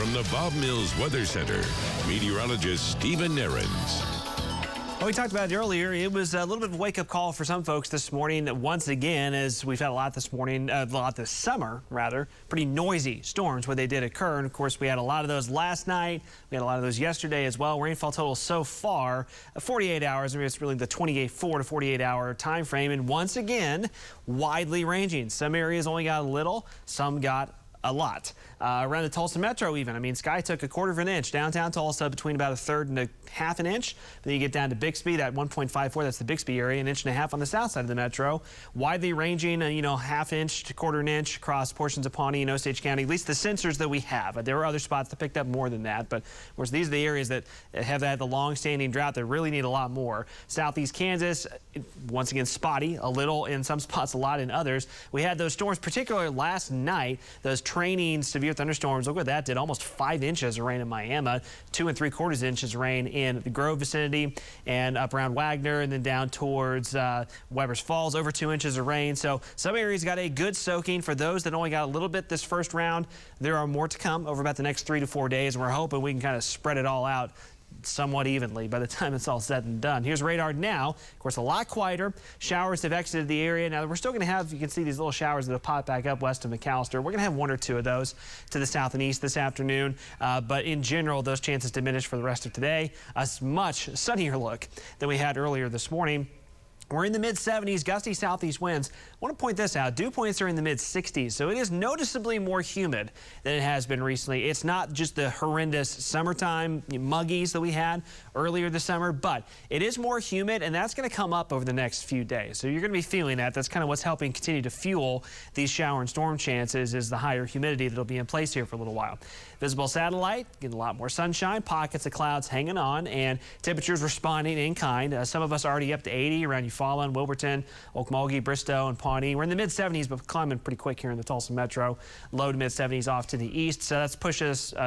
From the Bob Mills Weather Center, meteorologist Stephen Nehrenz. Well, we talked about it earlier. It was a little bit of a wake-up call for some folks this morning. Once again, as we've had a lot this morning, a lot this summer, rather, pretty noisy storms when they did occur. And, of course, we had a lot of those last night. We had a lot of those yesterday as well. Rainfall total so far, 48 hours. I mean, it's really the 4 to 48-hour time frame. And once again, widely ranging. Some areas only got a little. Some got a lot. Around the Tulsa metro even. I mean, Sky took 1/4 of an inch. Downtown Tulsa between about 1/3 and 1/2 an inch. Then you get down to Bixby, that 1.54, that's the Bixby area, 1.5 inches on the south side of the metro. Widely ranging, 1/2 inch to 1/4 an inch across portions of Pawnee and Osage County, at least the sensors that we have. There were other spots that picked up more than that, but of course these are the areas that have had the long-standing drought that really need a lot more. Southeast Kansas, once again spotty, a little in some spots, a lot in others. We had those storms, particularly last night, those training severe thunderstorms. Look what that did, almost 5 inches of rain in Miami, 2 3/4 inches of rain in the Grove vicinity and up around Wagner, and then down towards Weber's Falls, over 2 inches of rain. So some areas got a good soaking. For those that only got a little bit this first round, there are more to come over about the next 3 to 4 days, and we're hoping we can kind of spread it all out somewhat evenly by the time it's all said and done. Here's radar now. Of course, a lot quieter. Showers have exited the area. Now, we're still going to have, you can see these little showers that have popped back up west of McAllister. We're going to have 1 or 2 of those to the south and east this afternoon. But in general, those chances diminish for the rest of today. A much sunnier look than we had earlier this morning. We're in the mid-70s, gusty southeast winds. I want to point this out. Dew points are in the mid-60s, so it is noticeably more humid than it has been recently. It's not just the horrendous summertime muggies that we had earlier this summer, but it is more humid, and that's going to come up over the next few days. So you're going to be feeling that. That's kind of what's helping continue to fuel these shower and storm chances, is the higher humidity that'll be in place here for a little while. Visible satellite, getting a lot more sunshine, pockets of clouds hanging on, and temperatures responding in kind. Some of us already up to 80 around Eufaula, Wilburton, Okmulgee, Bristow, and Pawnee. We're in the mid-70s, but climbing pretty quick here in the Tulsa metro. Low to mid-70s off to the east, so that's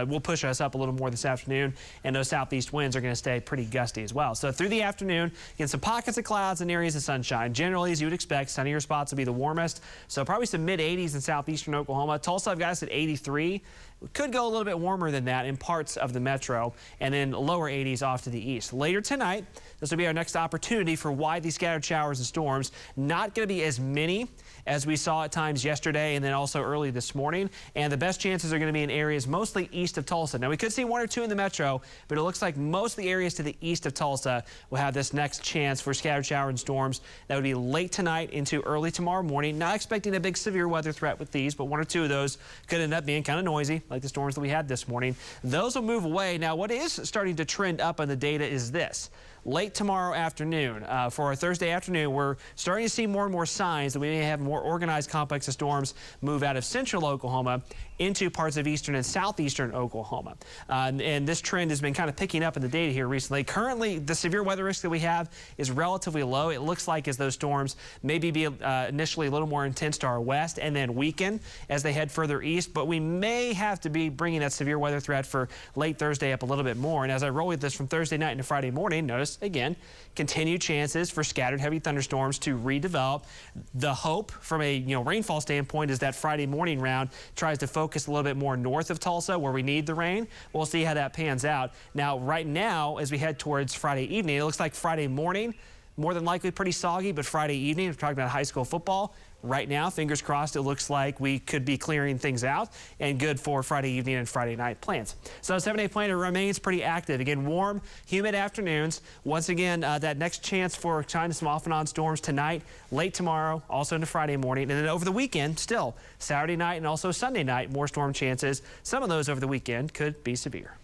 will push us up a little more this afternoon, and those southeast winds are going to stay pretty gusty as well. So through the afternoon, again, some pockets of clouds and areas of sunshine. Generally, as you would expect, sunnier spots will be the warmest, so probably some mid-80s in southeastern Oklahoma. Tulsa, I've got us at 83. We could go a little bit warmer than that in parts of the metro, and then lower 80s off to the east. Later tonight, this will be our next opportunity for widely scattered showers and storms. Not going to be as many as we saw at times yesterday and then also early this morning. And the best chances are going to be in areas mostly east of Tulsa. Now, we could see 1 or 2 in the metro, but it looks like most of the areas to the east of Tulsa will have this next chance for scattered shower and storms. That would be late tonight into early tomorrow morning. Not expecting a big severe weather threat with these, but 1 or 2 of those could end up being kind of noisy, like the storms that we had this morning. Those will move away. Now, what is starting to trend up on the data is this. Late tomorrow afternoon, for our Thursday afternoon, we're starting to see more and more signs that we may have more organized complex of storms move out of central Oklahoma into parts of eastern and southeastern Oklahoma. And this trend has been kind of picking up in the data here recently. Currently, the severe weather risk that we have is relatively low. It looks like as those storms maybe be initially a little more intense to our west and then weaken as they head further east. But we may have to be bringing that severe weather threat for late Thursday up a little bit more. And as I roll with this from Thursday night into Friday morning, notice again, continued chances for scattered heavy thunderstorms to redevelop. The hope from a rainfall standpoint is that Friday morning round tries to focus a little bit more north of Tulsa where we need the rain. We'll see how that pans out. Now, right now, as we head towards Friday evening, it looks like Friday morning, more than likely pretty soggy, but Friday evening, we're talking about high school football. Right now, fingers crossed, it looks like we could be clearing things out and good for Friday evening and Friday night plans. So 7-day planner remains pretty active. Again, warm, humid afternoons. Once again, that next chance for kind of some off and on storms tonight, late tomorrow, also into Friday morning. And then over the weekend, still Saturday night and also Sunday night, more storm chances. Some of those over the weekend could be severe.